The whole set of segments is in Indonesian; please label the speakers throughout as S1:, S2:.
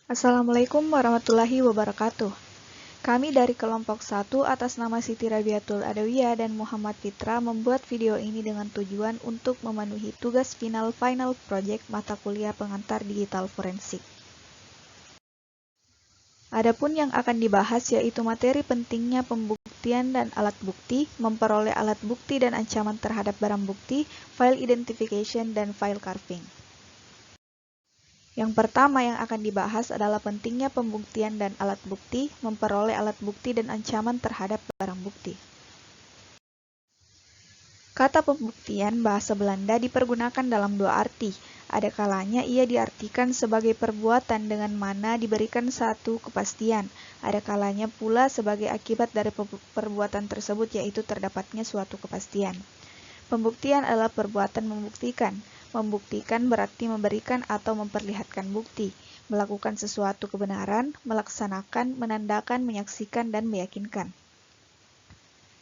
S1: Assalamualaikum warahmatullahi wabarakatuh. Kami dari kelompok 1 atas nama Siti Rabiatul Adawiyah dan Muhammad Fitra membuat video ini dengan tujuan untuk memenuhi tugas final project mata kuliah pengantar digital forensik. Adapun yang akan dibahas yaitu materi pentingnya pembuktian dan alat bukti, memperoleh alat bukti dan ancaman terhadap barang bukti, file identification, dan file carving. Yang pertama yang akan dibahas adalah pentingnya pembuktian dan alat bukti, memperoleh alat bukti dan ancaman terhadap barang bukti. Kata pembuktian bahasa Belanda dipergunakan dalam dua arti. Ada kalanya ia diartikan sebagai perbuatan dengan mana diberikan satu kepastian. Ada kalanya pula sebagai akibat dari perbuatan tersebut yaitu terdapatnya suatu kepastian. Pembuktian adalah perbuatan membuktikan. Membuktikan berarti memberikan atau memperlihatkan bukti, melakukan sesuatu kebenaran, melaksanakan, menandakan, menyaksikan, dan meyakinkan.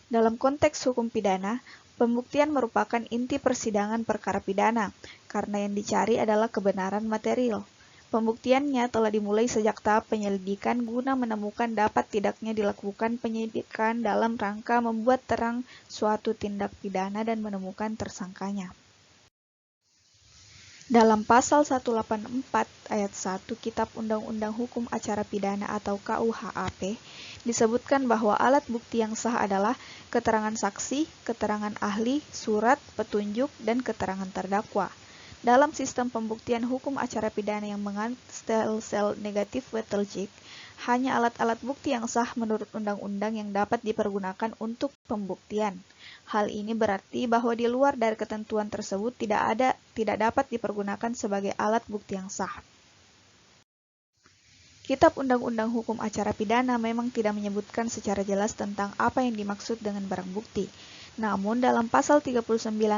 S1: Dalam konteks hukum pidana, pembuktian merupakan inti persidangan perkara pidana, karena yang dicari adalah kebenaran material. Pembuktiannya telah dimulai sejak tahap penyelidikan guna menemukan dapat tidaknya dilakukan penyidikan dalam rangka membuat terang suatu tindak pidana dan menemukan tersangkanya. Dalam pasal 184 ayat 1 Kitab Undang-Undang Hukum Acara Pidana atau KUHAP disebutkan bahwa alat bukti yang sah adalah keterangan saksi, keterangan ahli, surat, petunjuk, dan keterangan terdakwa. Dalam sistem pembuktian hukum acara pidana yang mengandalkan sel negatif Wettelgig, hanya alat-alat bukti yang sah menurut undang-undang yang dapat dipergunakan untuk pembuktian. Hal ini berarti bahwa di luar dari ketentuan tersebut tidak dapat dipergunakan sebagai alat bukti yang sah. Kitab Undang-Undang Hukum Acara Pidana memang tidak menyebutkan secara jelas tentang apa yang dimaksud dengan barang bukti. Namun dalam pasal 39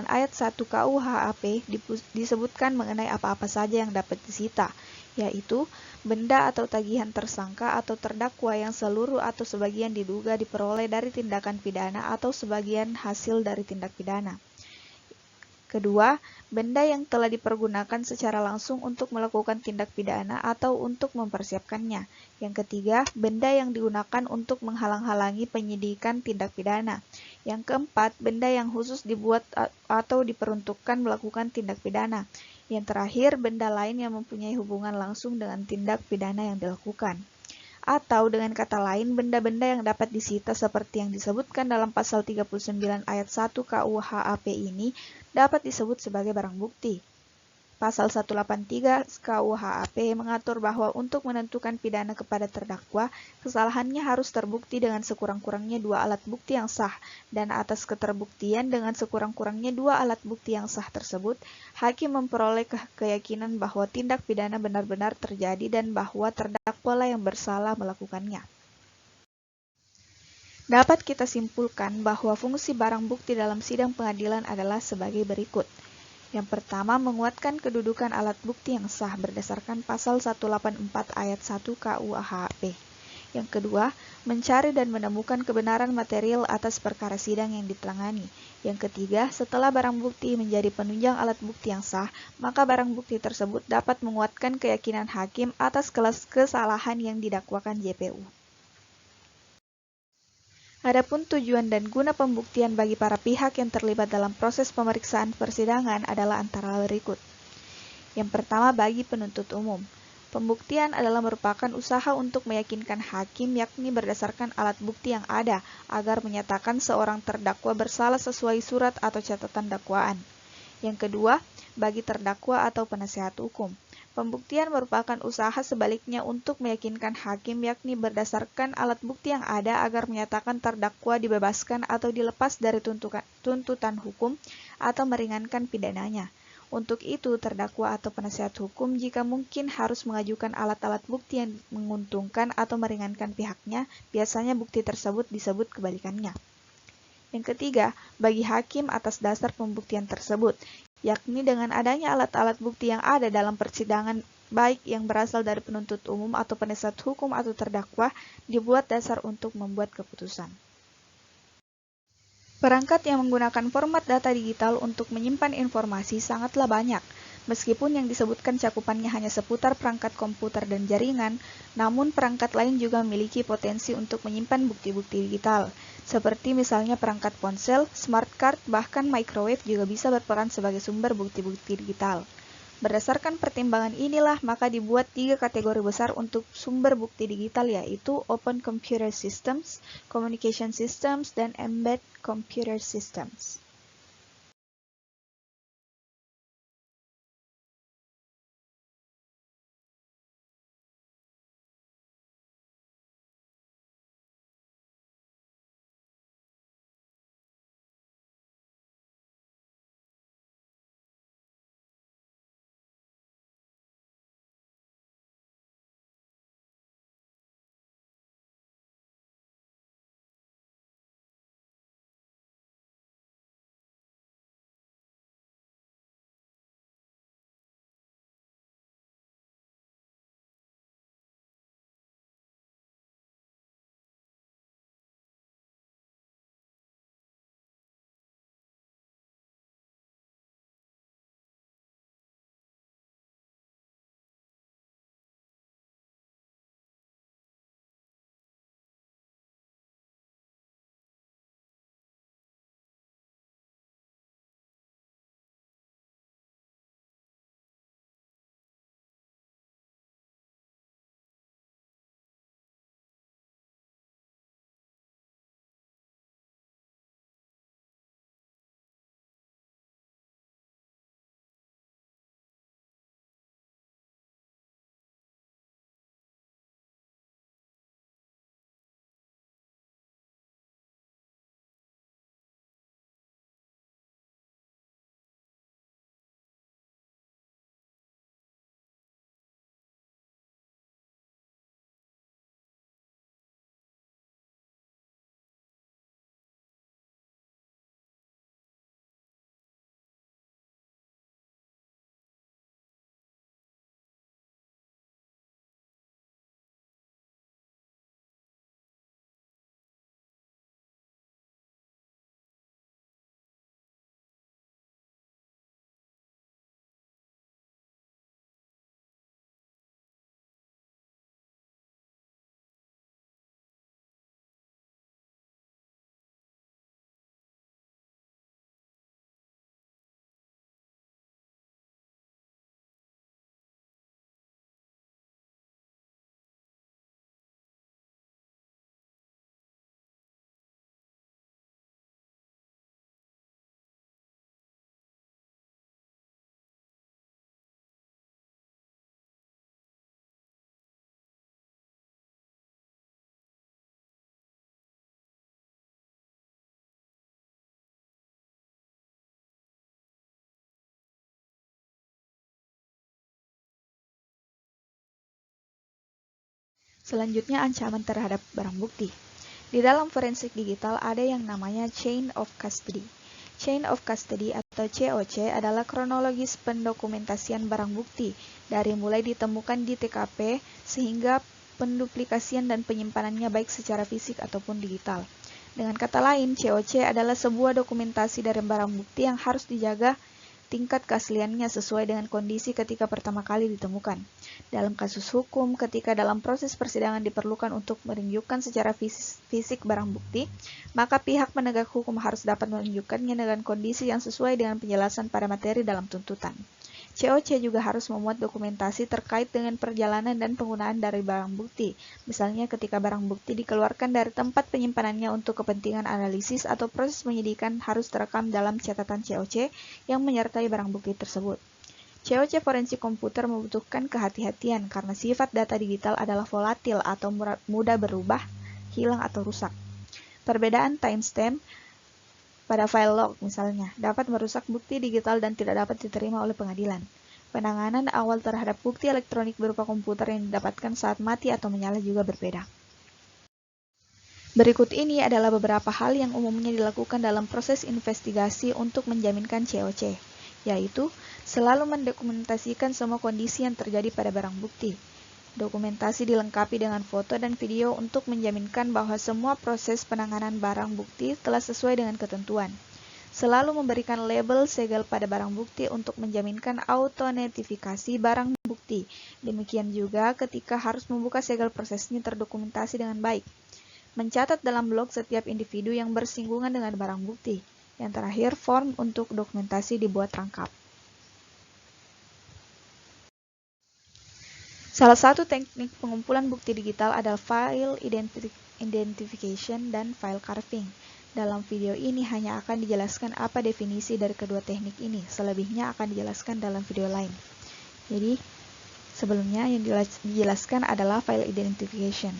S1: ayat 1 KUHAP disebutkan mengenai apa-apa saja yang dapat disita, yaitu benda atau tagihan tersangka atau terdakwa yang seluruh atau sebagian diduga diperoleh dari tindakan pidana atau sebagian hasil dari tindak pidana. Kedua, benda yang telah dipergunakan secara langsung untuk melakukan tindak pidana atau untuk mempersiapkannya. Yang ketiga, benda yang digunakan untuk menghalang-halangi penyidikan tindak pidana. Yang keempat, benda yang khusus dibuat atau diperuntukkan melakukan tindak pidana. Yang terakhir, benda lain yang mempunyai hubungan langsung dengan tindak pidana yang dilakukan. Atau dengan kata lain, benda-benda yang dapat disita seperti yang disebutkan dalam pasal 39 ayat 1 KUHAP ini dapat disebut sebagai barang bukti. Pasal 183 KUHAP mengatur bahwa untuk menentukan pidana kepada terdakwa, kesalahannya harus terbukti dengan sekurang-kurangnya dua alat bukti yang sah, dan atas keterbuktian dengan sekurang-kurangnya dua alat bukti yang sah tersebut, hakim memperoleh keyakinan bahwa tindak pidana benar-benar terjadi dan bahwa terdakwalah yang bersalah melakukannya. Dapat kita simpulkan bahwa fungsi barang bukti dalam sidang pengadilan adalah sebagai berikut. Yang pertama, menguatkan kedudukan alat bukti yang sah berdasarkan pasal 184 ayat 1 KUHP. Yang kedua, mencari dan menemukan kebenaran material atas perkara sidang yang ditangani. Yang ketiga, setelah barang bukti menjadi penunjang alat bukti yang sah, maka barang bukti tersebut dapat menguatkan keyakinan hakim atas kesalahan yang didakwakan JPU. Adapun tujuan dan guna pembuktian bagi para pihak yang terlibat dalam proses pemeriksaan persidangan adalah antara berikut. Yang pertama, bagi penuntut umum. Pembuktian adalah merupakan usaha untuk meyakinkan hakim yakni berdasarkan alat bukti yang ada agar menyatakan seorang terdakwa bersalah sesuai surat atau catatan dakwaan. Yang kedua, bagi terdakwa atau penasehat hukum. Pembuktian merupakan usaha sebaliknya untuk meyakinkan hakim yakni berdasarkan alat bukti yang ada agar menyatakan terdakwa dibebaskan atau dilepas dari tuntutan hukum atau meringankan pidananya. Untuk itu, terdakwa atau penasehat hukum jika mungkin harus mengajukan alat-alat bukti yang menguntungkan atau meringankan pihaknya, biasanya bukti tersebut disebut kebalikannya. Yang ketiga, bagi hakim atas dasar pembuktian tersebut, yakni dengan adanya alat-alat bukti yang ada dalam persidangan baik yang berasal dari penuntut umum atau penasihat hukum atau terdakwa dibuat dasar untuk membuat keputusan. Perangkat yang menggunakan format data digital untuk menyimpan informasi sangatlah banyak. Meskipun yang disebutkan cakupannya hanya seputar perangkat komputer dan jaringan, namun perangkat lain juga memiliki potensi untuk menyimpan bukti-bukti digital, seperti misalnya perangkat ponsel, smart card, bahkan microwave juga bisa berperan sebagai sumber bukti-bukti digital. Berdasarkan pertimbangan inilah, maka dibuat 3 kategori besar untuk sumber bukti digital, yaitu Open Computer Systems, Communication Systems, dan Embedded Computer Systems. Selanjutnya, ancaman terhadap barang bukti. Di dalam forensik digital ada yang namanya Chain of Custody. Chain of Custody atau COC adalah kronologis pendokumentasian barang bukti dari mulai ditemukan di TKP sehingga penduplikasian dan penyimpanannya baik secara fisik ataupun digital. Dengan kata lain, COC adalah sebuah dokumentasi dari barang bukti yang harus dijaga tingkat keasliannya sesuai dengan kondisi ketika pertama kali ditemukan. Dalam kasus hukum, ketika dalam proses persidangan diperlukan untuk menunjukkan secara fisik barang bukti, maka pihak penegak hukum harus dapat menunjukkannya dengan kondisi yang sesuai dengan penjelasan pada materi dalam tuntutan. COC juga harus memuat dokumentasi terkait dengan perjalanan dan penggunaan dari barang bukti, misalnya ketika barang bukti dikeluarkan dari tempat penyimpanannya untuk kepentingan analisis atau proses penyidikan harus terekam dalam catatan COC yang menyertai barang bukti tersebut. COC forensik komputer membutuhkan kehati-hatian karena sifat data digital adalah volatil atau mudah berubah, hilang atau rusak. Perbedaan timestamp pada file log misalnya, dapat merusak bukti digital dan tidak dapat diterima oleh pengadilan. Penanganan awal terhadap bukti elektronik berupa komputer yang didapatkan saat mati atau menyala juga berbeda. Berikut ini adalah beberapa hal yang umumnya dilakukan dalam proses investigasi untuk menjaminkan COC, yaitu selalu mendokumentasikan semua kondisi yang terjadi pada barang bukti. Dokumentasi dilengkapi dengan foto dan video untuk menjaminkan bahwa semua proses penanganan barang bukti telah sesuai dengan ketentuan. Selalu memberikan label segel pada barang bukti untuk menjaminkan auto-notifikasi barang bukti. Demikian juga ketika harus membuka segel prosesnya terdokumentasi dengan baik. Mencatat dalam log setiap individu yang bersinggungan dengan barang bukti. Yang terakhir, form untuk dokumentasi dibuat lengkap. Salah satu teknik pengumpulan bukti digital adalah file identification dan file carving. Dalam video ini hanya akan dijelaskan apa definisi dari kedua teknik ini. Selebihnya akan dijelaskan dalam video lain. Jadi, sebelumnya yang dijelaskan adalah file identification.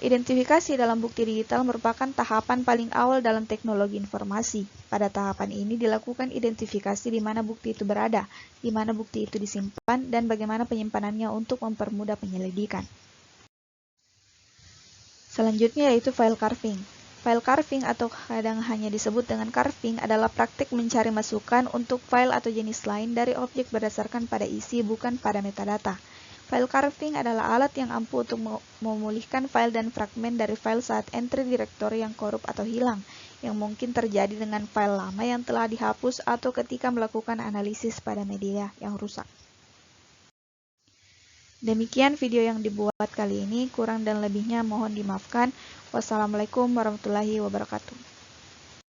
S1: Identifikasi dalam bukti digital merupakan tahapan paling awal dalam teknologi informasi. Pada tahapan ini dilakukan identifikasi di mana bukti itu berada, di mana bukti itu disimpan, dan bagaimana penyimpanannya untuk mempermudah penyelidikan. Selanjutnya yaitu file carving. File carving atau kadang hanya disebut dengan carving adalah praktik mencari masukan untuk file atau jenis lain dari objek berdasarkan pada isi bukan pada metadata. File carving adalah alat yang ampuh untuk memulihkan file dan fragmen dari file saat entry directory yang korup atau hilang, yang mungkin terjadi dengan file lama yang telah dihapus atau ketika melakukan analisis pada media yang rusak. Demikian video yang dibuat kali ini, kurang dan lebihnya mohon dimaafkan. Wassalamualaikum warahmatullahi wabarakatuh.